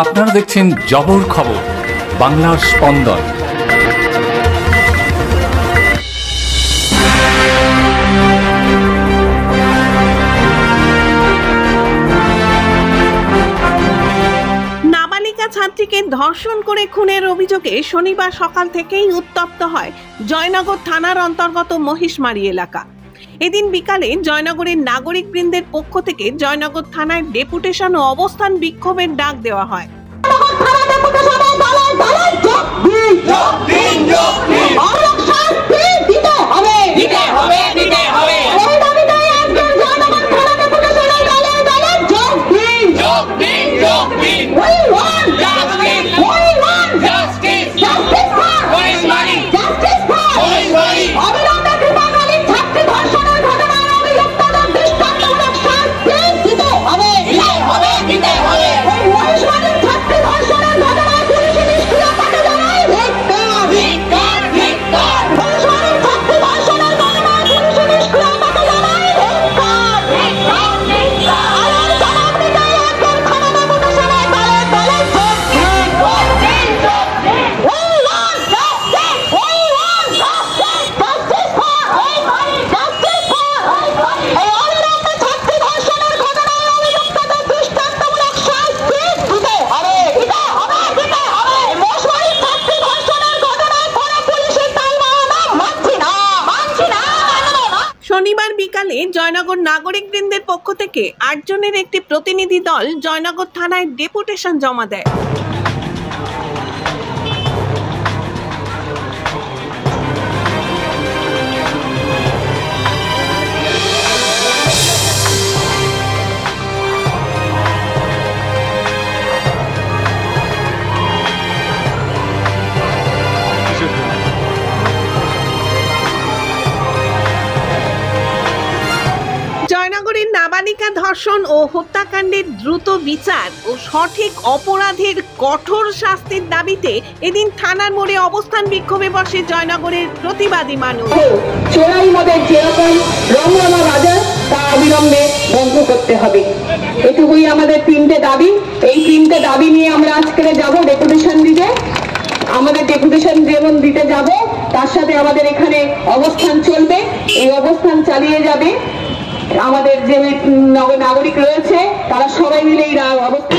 আপনারা দেখছেন জবর খবর, বাংলার স্পন্দন। নাবালিকা ছাত্রীকে ধর্ষণ করে খুনের অভিযোগে শনিবার সকাল থেকেই উত্তপ্ত হয় জয়নগর থানার অন্তর্গত মহিষমারি এলাকা। এদিন বিকালে জয়নগরের নাগরিকবৃন্দের পক্ষ থেকে জয়নগর থানায় ডেপুটেশন ও অবস্থান বিক্ষোভের ডাক দেওয়া হয়। শনিবার বিকালে জয়নগর নাগরিকবৃন্দের পক্ষ থেকে ৮ জনের একটি প্রতিনিধি দল জয়নগর থানায় ডেপুটেশন জমা দেয়। জয়নগরের নাবালিকা ধর্ষণ ও হত্যাকাণ্ডের দ্রুত বিচার ও সঠিক অপরাধের কঠোর শাস্তির দাবিতে এদিন থানার মোড়ে অবস্থান বিক্ষোভে বসে জয়নগরের প্রতিবাদী মানুষ। চোরাই মদের যেরকম রমরমা বাজার তা অবিলম্বে বন্ধ করতে হবে, এটুকুই আমাদের 3টে দাবি। এই 3টে দাবি নিয়ে আমরা আজকে যাব ডেপুটেশন দিতে। আমাদের ডেপুটেশন যেমন দিতে যাব, তার সাথে আমাদের এখানে অবস্থান চলবে। এই অবস্থান চালিয়ে যাবে আমাদের যে নাগরিক রয়েছে, তারা সবাই মিলে এই অবস্থান।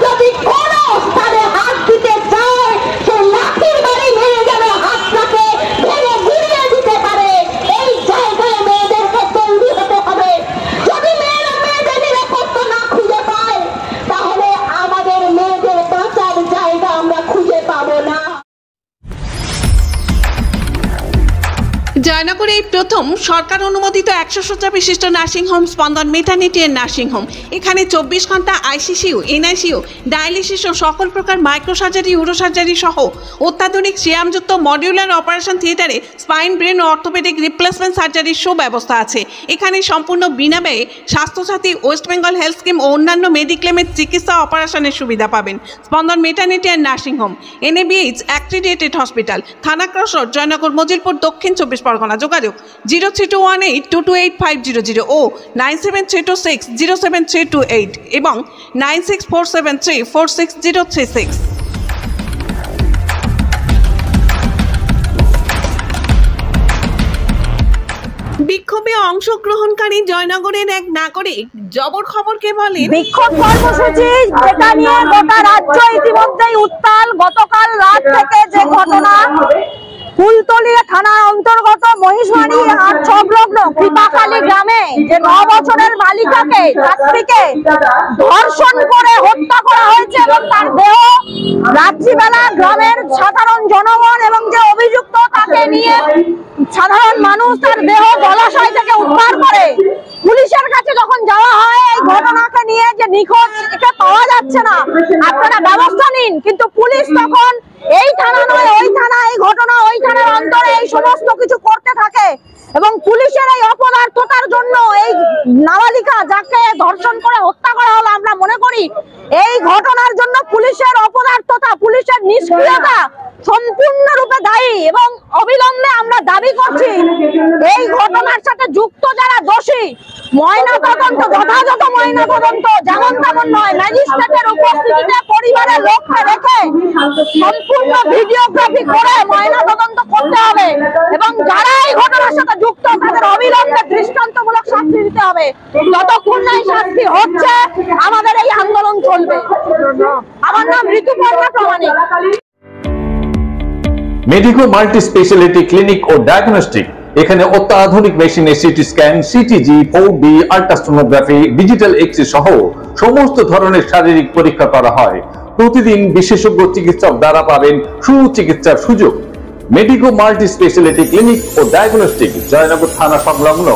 যদি কোনো স্থানে হাত দিতে চায়, সে লাঠির বাড়ি মেরে যাবে, হাতটাকে ভেঙে গুড়িয়ে দিতে পারে। এই জায়গায় মেয়েদেরকে তৈরি হতে হবে। যদি মেয়েরা মেয়েদের নিরাপত্তা না খুঁজে পায়, তাহলে আমাদের মেয়েদের বাঁচার জায়গা আমরা খুঁজে পাবো না। জয়নগরে এই প্রথম সরকার অনুমোদিত 100 শয্যা বিশিষ্ট নার্সিংহোম স্পন্দন মেটার্নিটি এন্ড নার্সিংহোম। এখানে 24 ঘন্টা আইসিসিউ, এনআইসিউ, ডায়ালিসিস ও সকল প্রকার মাইক্রোসার্জারি, ইউরোসার্জারি সহ অত্যাধুনিক শ্যামযুক্ত modular operation theatre spine, brain ও অর্থোপেডিক রিপ্লেসমেন্ট সার্জারির সুব্যবস্থা আছে। এখানে সম্পূর্ণ বিনা ব্যয়ে Swasthyasathi, west Bengal health scheme ও অন্যান্য মেডিক্লেমের চিকিৎসা অপারেশনের সুবিধা পাবেন। Spandan maternity and nursing home, NABH accredited hospital, Thana cross road, Joynagar, Majilpur, দক্ষিণ 24 পরগনা। যোগাযোগ 0321822850 ও 9732607328 এবং 9647346036। বিক্ষোভে অংশগ্রহণকারী জয়নগরের এক নাগরিক জবর খবরকে বলেন, বিক্ষোভ কর্মসূচি যেটা নিয়ে গোটা রাজ্য ইতিমধ্যেই উত্তাল। গতকাল রাত থেকে যে ঘটনা ফুলতলিয়া থানার অন্তর্গত মহিষমারি হাট সংলগ্ন কৃপাখালী গ্রামে যে 9 বছরের বালিকাকে, ছাত্রীকে ধর্ষণ করে হত্যা করা হয়েছে এবং তার দেহ রাত্রিবেলা গ্রামের সাধারণ জনগণ এবং যে অভিযুক্ত তাকে নিয়ে সাধারণ মানুষ তার দেহ জলাশয় থেকে উদ্ধার করে পুলিশের কাছে যখন যাওয়া হয় এই ঘটনাকে নিয়ে যে নিখোঁজ একে পাওয়া যাচ্ছে না, আপনারা ব্যবস্থা নিন, কিন্তু পুলিশ তখন এই থানা নয় ওই থানা, এই ঘটনা ওই থানার অন্তরে এই সমস্ত কিছু করতে থাকে এবং পুলিশের এই অপদার্থতার জন্য এই নাবালিকা যাকে ধর্ষণ করে হত্যা করা হলো, আমরা মনে করি এই ঘটনার জন্য পুলিশের অপদার্থতা, পুলিশের নিষ্ক্রিয়তা সম্পূর্ণরূপে দায়ী এবং অবিলম্বে আমরা দাবি করছি এই ঘটনার সাথে যুক্ত যারা দোষী ময়না তদন্ত, যথাযথ ময়না তদন্ত, যেমন তেমন নয়, ম্যাজিস্ট্রেটের উপস্থিতিতে পরিবারের লোককে রেখে সম্পূর্ণ ভিডিওগ্রাফি করে ময়না তদন্ত করতে হবে এবং যারা এই ঘটনার সাথে যুক্ত তাদের অবিলম্বে দৃষ্টান্তমূলক শাস্তি দিতে হবে। যতক্ষণ না এই শাস্তি হচ্ছে আমাদের এই আন্দোলন চলবে। আমার নাম Rituparna Pramanik. Medico multi speciality clinic ও ডায়াগনস্টিক, এখানে অত্যাধুনিক মেশিনে CT scan, CTG, 4D, ultrasonography, digital X-ray সহ সমস্ত ধরনের শারীরিক পরীক্ষা করা হয়। প্রতিদিন বিশেষজ্ঞ চিকিৎসক দ্বারা পাবেন সুচিকিৎসার সুযোগ। মেডিকো মাল্টি স্পেশালিটি ক্লিনিক ও ডায়াগনস্টিক জয়নগর থানা সংলগ্ন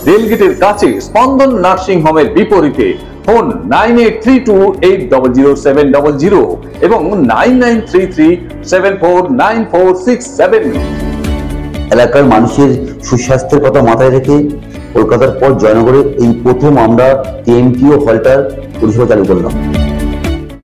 রেলগেটের কাছে স্পন্দন নার্সিং হোমের বিপরীতে। ফোন 9832800700 এবং 9933749467। এলাকার মানুষের সুস্বাস্থ্যের কথা মাথায় রেখে কলকাতার পর জয়নগরে এই প্রথম আমরা টিএমটিও হলটার পরিষেবা চালু করলাম।